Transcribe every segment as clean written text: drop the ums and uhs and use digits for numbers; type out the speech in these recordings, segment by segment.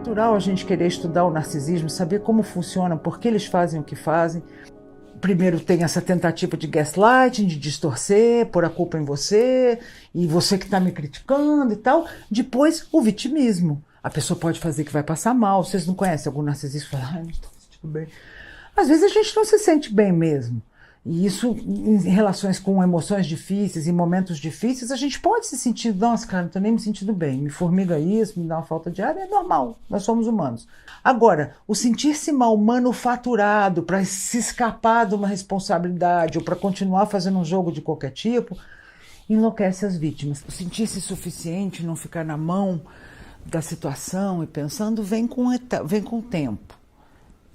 natural a gente querer estudar o narcisismo, saber como funciona, por que eles fazem o que fazem. Primeiro tem essa tentativa de gaslighting, de distorcer, pôr a culpa em você, e você que está me criticando e tal. Depois, o vitimismo. A pessoa pode fazer que vai passar mal. Vocês não conhecem algum narcisista? Fala, não estou me sentindo bem. Às vezes a gente não se sente bem mesmo. E isso, em relações com emoções difíceis, em momentos difíceis, a gente pode se sentir, nossa, cara, não estou nem me sentindo bem, me formiga isso, me dá uma falta de ar, é normal, nós somos humanos. Agora, o sentir-se mal manufaturado para se escapar de uma responsabilidade ou para continuar fazendo um jogo de qualquer tipo, enlouquece as vítimas. O sentir-se suficiente, não ficar na mão da situação e pensando, vem com o tempo.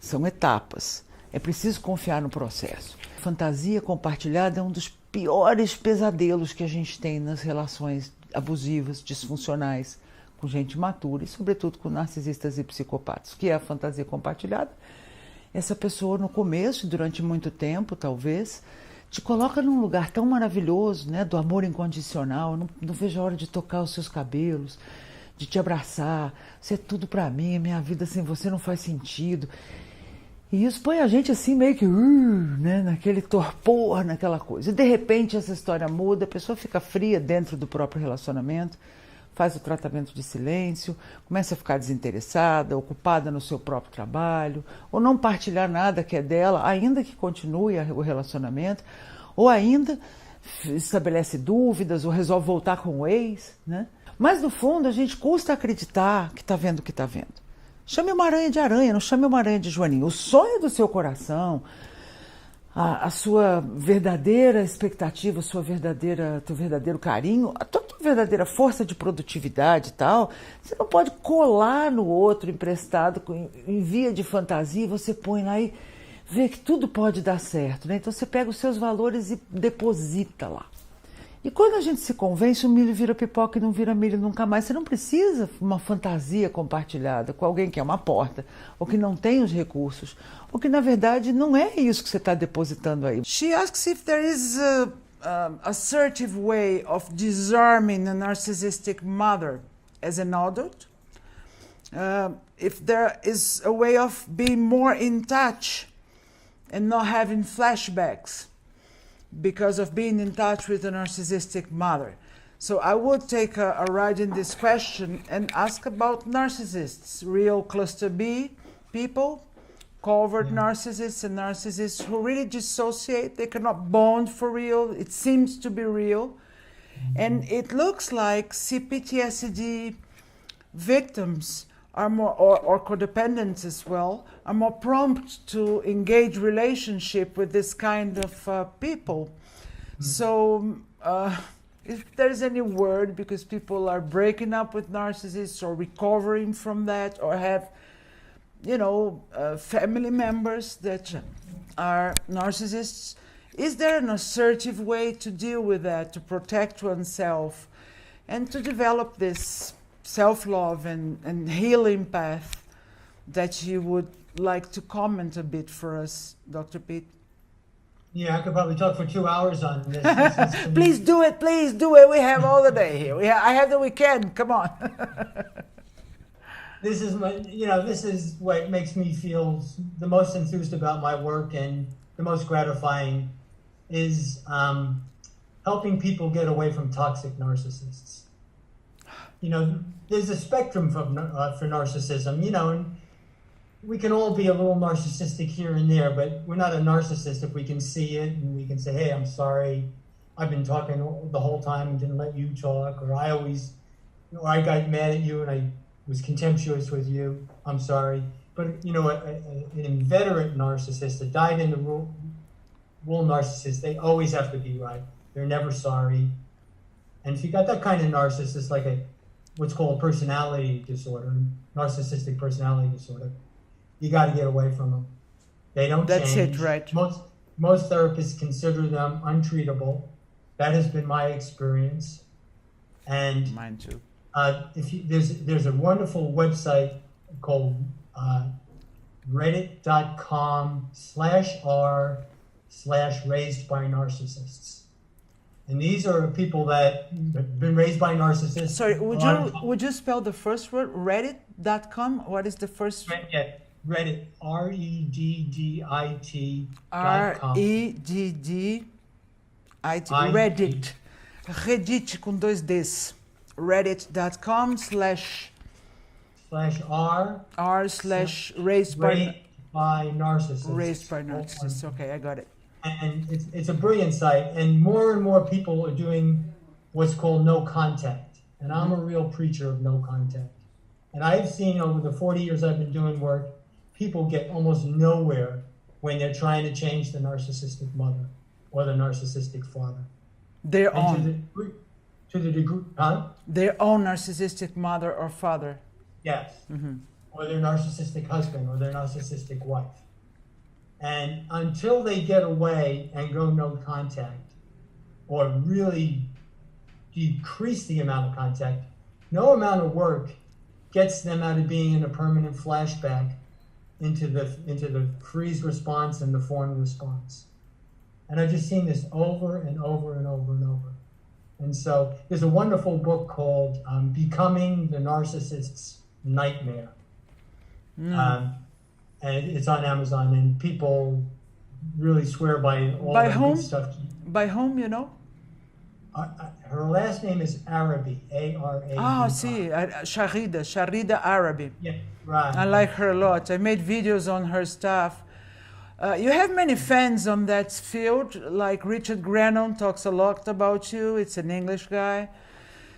São etapas. É preciso confiar no processo. Fantasia compartilhada é um dos piores pesadelos que a gente tem nas relações abusivas, disfuncionais, com gente imatura e, sobretudo, com narcisistas e psicopatas. O que é a fantasia compartilhada? Essa pessoa, no começo, durante muito tempo, talvez, te coloca num lugar tão maravilhoso, né, do amor incondicional. Não vejo a hora de tocar os seus cabelos, de te abraçar. Você é tudo pra mim, minha vida sem você não faz sentido. E isso põe a gente assim meio que, né, naquele torpor, naquela coisa. E de repente essa história muda, a pessoa fica fria dentro do próprio relacionamento, faz o tratamento de silêncio, começa a ficar desinteressada, ocupada no seu próprio trabalho, ou não partilhar nada que é dela, ainda que continue o relacionamento, ou ainda estabelece dúvidas, ou resolve voltar com o ex, né? Mas no fundo a gente custa acreditar que está vendo o que está vendo. Chame uma aranha de aranha, não chame uma aranha de joaninha. O sonho do seu coração, a sua verdadeira expectativa, o teu verdadeiro carinho, a tua verdadeira força de produtividade e tal, você não pode colar no outro emprestado em via de fantasia, você põe lá e vê que tudo pode dar certo, né? Então você pega os seus valores e deposita lá. E quando a gente se convence, o milho vira pipoca e não vira milho nunca mais. Você não precisa uma fantasia compartilhada com alguém que é uma porta, ou que não tem os recursos, ou que na verdade não é isso que você está depositando aí. She asks if there is a assertive way of disarming a narcissistic mother as an adult. If there is a way of being more in touch and not having flashbacks because of being in touch with a narcissistic mother. So I would take a ride in this question and ask about narcissists, real cluster B people, covert narcissists and narcissists who really dissociate, they cannot bond for real, it seems to be real. And it looks like CPTSD victims are more, or codependents as well, are more prompt to engage relationship with this kind of people. So if there's any word, because people are breaking up with narcissists or recovering from that, or have, family members that are narcissists, is there an assertive way to deal with that, to protect oneself and to develop this self-love and healing path that you would like to comment a bit for us, Dr. Pete? Yeah, I could probably talk for 2 hours on this. Please do it, please do it. We have all the day here. I have the weekend, come on. This is what makes me feel the most enthused about my work, and the most gratifying is helping people get away from toxic narcissists. There's a spectrum for narcissism, and we can all be a little narcissistic here and there, but we're not a narcissist if we can see it and we can say, hey, I'm sorry, I've been talking the whole time and didn't let you talk, or I got mad at you and I was contemptuous with you, I'm sorry. But, an inveterate narcissist, a dyed-in-the-wool narcissist, they always have to be right. They're never sorry. And if you got that kind of narcissist, like what's called personality disorder, narcissistic personality disorder, you got to get away from them. They don't change. That's it, right? Most therapists consider them untreatable. That has been my experience. And mine too. There's a wonderful website called reddit.com/r/raised by narcissists. And these are people that have been raised by narcissists. Sorry, would you spell the first word? Reddit.com. What is the first? Yeah, Reddit, Reddit.com. Reddit. Reddit com 2 Ds. Reddit.com / r/raised by narcissists. Raised by narcissists. Okay, I got it. And it's a brilliant site, and more people are doing what's called no contact. And I'm a real preacher of no contact. And I've seen over the 40 years I've been doing work, people get almost nowhere when they're trying to change the narcissistic mother or the narcissistic father. Their own. To the degree, huh? Their own narcissistic mother or father. Yes. Or their narcissistic husband or their narcissistic wife. And until they get away and go no contact, or really decrease the amount of contact, no amount of work gets them out of being in a permanent flashback into the freeze response and the formed response. And I've just seen this over and over and over and over. And so there's a wonderful book called Becoming the Narcissist's Nightmare. And it's on Amazon, and people really swear by all the good stuff. By whom, you know? Her last name is Arabi, A-R-A-B. Ah, see, Sharida Arabi. Yeah, right. I like her a lot. I made videos on her stuff. You have many fans on that field, like Richard Grannon talks a lot about you. It's an English guy.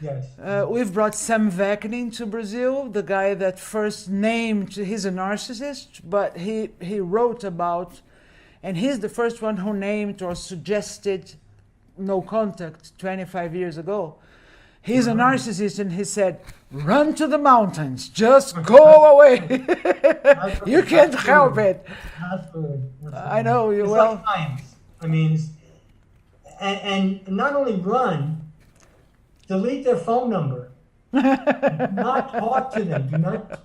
Yes. We've brought Sam Vaknin to Brazil, the guy that first named, he's a narcissist, but he wrote about, and he's the first one who named or suggested no contact 25 years ago. He's a narcissist, and he said, run to the mountains, just go away. You can't help it. I know you well. Like science. I mean, and not only run, delete their phone number. Do not talk to them. Do not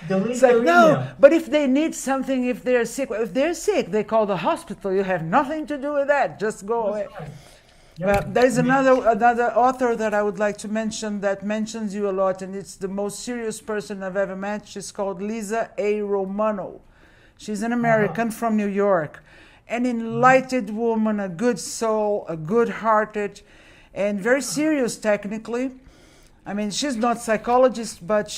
delete their email. No, but if they need something, if they're sick, they call the hospital. You have nothing to do with that. Just go away. Right. Yep. There's another author that I would like to mention that mentions you a lot, and it's the most serious person I've ever met. She's called Lisa A. Romano. She's an American from New York, an enlightened woman, a good soul, a good-hearted, and very serious technically. I mean, she's not a psychologist, but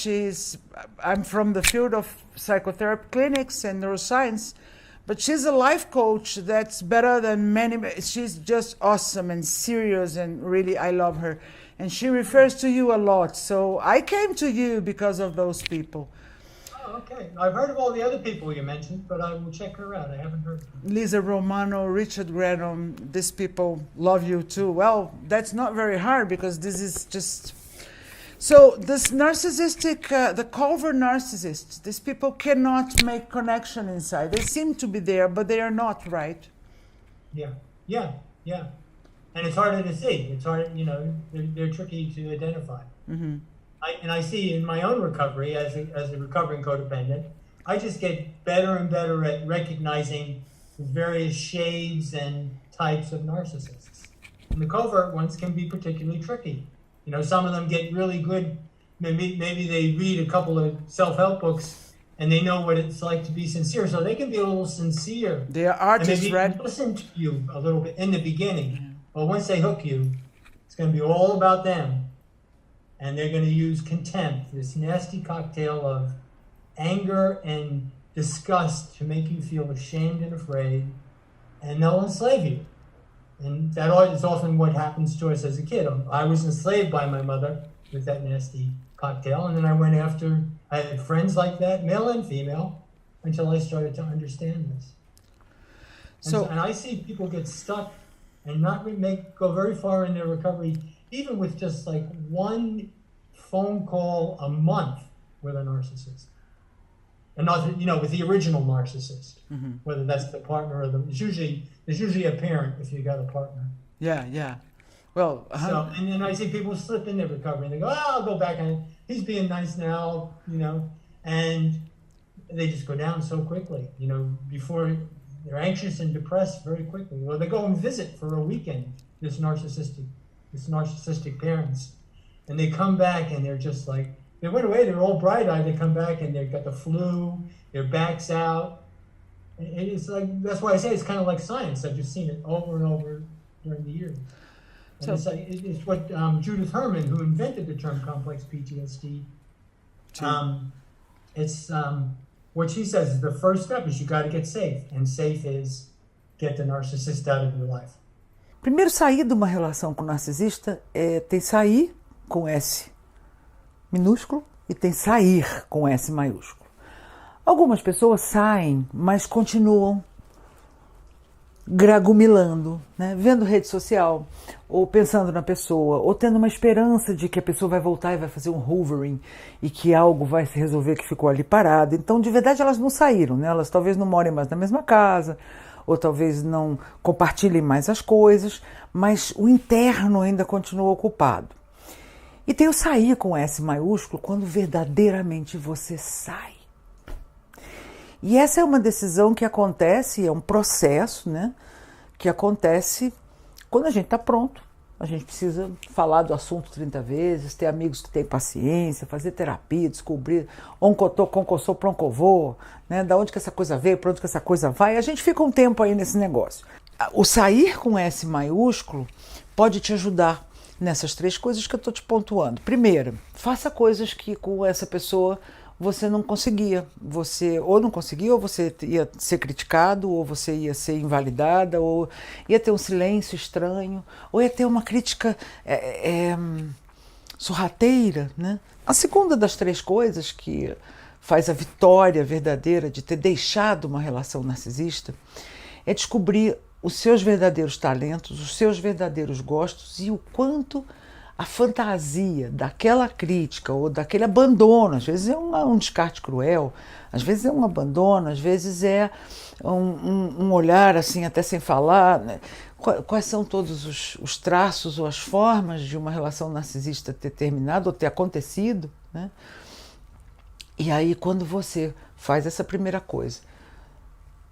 I'm from the field of psychotherapy clinics and neuroscience, but she's a life coach that's better than many. She's just awesome and serious, and really I love her. And she refers to you a lot. So I came to you because of those people. Oh, okay. I've heard of all the other people you mentioned, but I will check her out. I haven't heard of her. Lisa Romano, Richard Grannon, these people love you too. Well, that's not very hard because this is just... So this narcissistic, the covert narcissists, these people cannot make connection inside. They seem to be there, but they are not, right? Yeah. And it's harder to see. It's hard, they're tricky to identify. Mm-hmm. I see in my own recovery as a recovering codependent, I just get better and better at recognizing the various shades and types of narcissists. And the covert ones can be particularly tricky. Some of them get really good. Maybe they read a couple of self-help books and they know what it's like to be sincere. So they can be a little sincere. They are artists, and right? Listen to you a little bit in the beginning. But once they hook you, it's going to be all about them. And they're going to use contempt, this nasty cocktail of anger and disgust to make you feel ashamed and afraid. And they'll enslave you. And that is often what happens to us as a kid. I was enslaved by my mother with that nasty cocktail, and then I had friends like that, male and female, until I started to understand this. And I see people get stuck and not go very far in their recovery, even with just like one phone call a month with a narcissist. And not, with the original narcissist, whether that's the partner or there's usually a parent if you got a partner. Yeah. Well, so, and then I see people slip in their recovery and they go, I'll go back and he's being nice now, and they just go down so quickly, before they're anxious and depressed very quickly. Or they go and visit for a weekend, this narcissistic parents, and they come back and they're just like, they went away, they're all bright-eyed, they come back and they've got the flu, their back's out. And it's like, that's why I say it's kind of like science. I've just seen it over and over during the years. And it's like, it's what Judith Herman, who invented the term complex PTSD, what she says is the first step is you got to get safe. And safe is get the narcissist out of your life. Primeiro, sair de uma relação com o narcisista tem sair com S minúsculo e tem sair com S maiúsculo. Algumas pessoas saem, mas continuam gragumilando, né? Vendo rede social, ou pensando na pessoa, ou tendo uma esperança de que a pessoa vai voltar e vai fazer um hoovering e que algo vai se resolver que ficou ali parado. Então, de verdade, elas não saíram, né? Elas talvez não morem mais na mesma casa, ou talvez não compartilhem mais as coisas, mas o interno ainda continua ocupado. E tem o sair com S maiúsculo quando verdadeiramente você sai. E essa é uma decisão que acontece, é um processo, né, que acontece quando a gente está pronto. A gente precisa falar do assunto 30 vezes, ter amigos que têm paciência, fazer terapia, descobrir oncotô, concossô, proncovô, né, da onde que essa coisa veio, para onde que essa coisa vai. A gente fica um tempo aí nesse negócio. O sair com S maiúsculo pode te ajudar nessas três coisas que eu estou te pontuando. Primeiro, faça coisas que com essa pessoa você não conseguia. Você ou não conseguia, ou você ia ser criticado, ou você ia ser invalidada, ou ia ter um silêncio estranho, ou ia ter uma crítica sorrateira, né? A segunda das três coisas que faz a vitória verdadeira de ter deixado uma relação narcisista é descobrir os seus verdadeiros talentos, os seus verdadeiros gostos e o quanto a fantasia daquela crítica ou daquele abandono, às vezes é um descarte cruel, às vezes é um abandono, às vezes é um olhar assim até sem falar, né? Quais são todos os traços ou as formas de uma relação narcisista ter terminado ou ter acontecido, né? E aí quando você faz essa primeira coisa,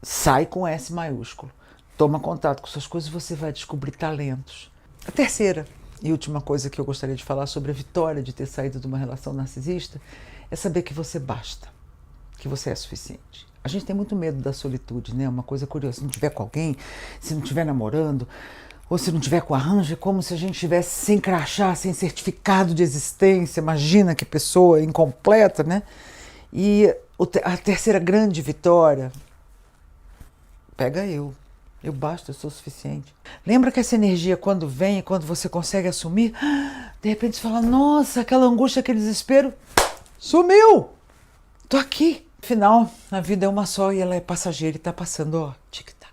sai com S maiúsculo, toma contato com suas coisas, você vai descobrir talentos. A terceira e última coisa que eu gostaria de falar sobre a vitória de ter saído de uma relação narcisista é saber que você basta, que você é suficiente. A gente tem muito medo da solitude, né? Uma coisa curiosa, se não tiver com alguém, se não estiver namorando, ou se não tiver com arranjo, é como se a gente estivesse sem crachá, sem certificado de existência. Imagina que pessoa incompleta, né? E a terceira grande vitória, pega eu. Eu basto, eu sou suficiente. Lembra que essa energia, quando vem, quando você consegue assumir, de repente você fala, nossa, aquela angústia, aquele desespero, sumiu! Tô aqui! Afinal, a vida é uma só e ela é passageira e tá passando, ó, tic-tac.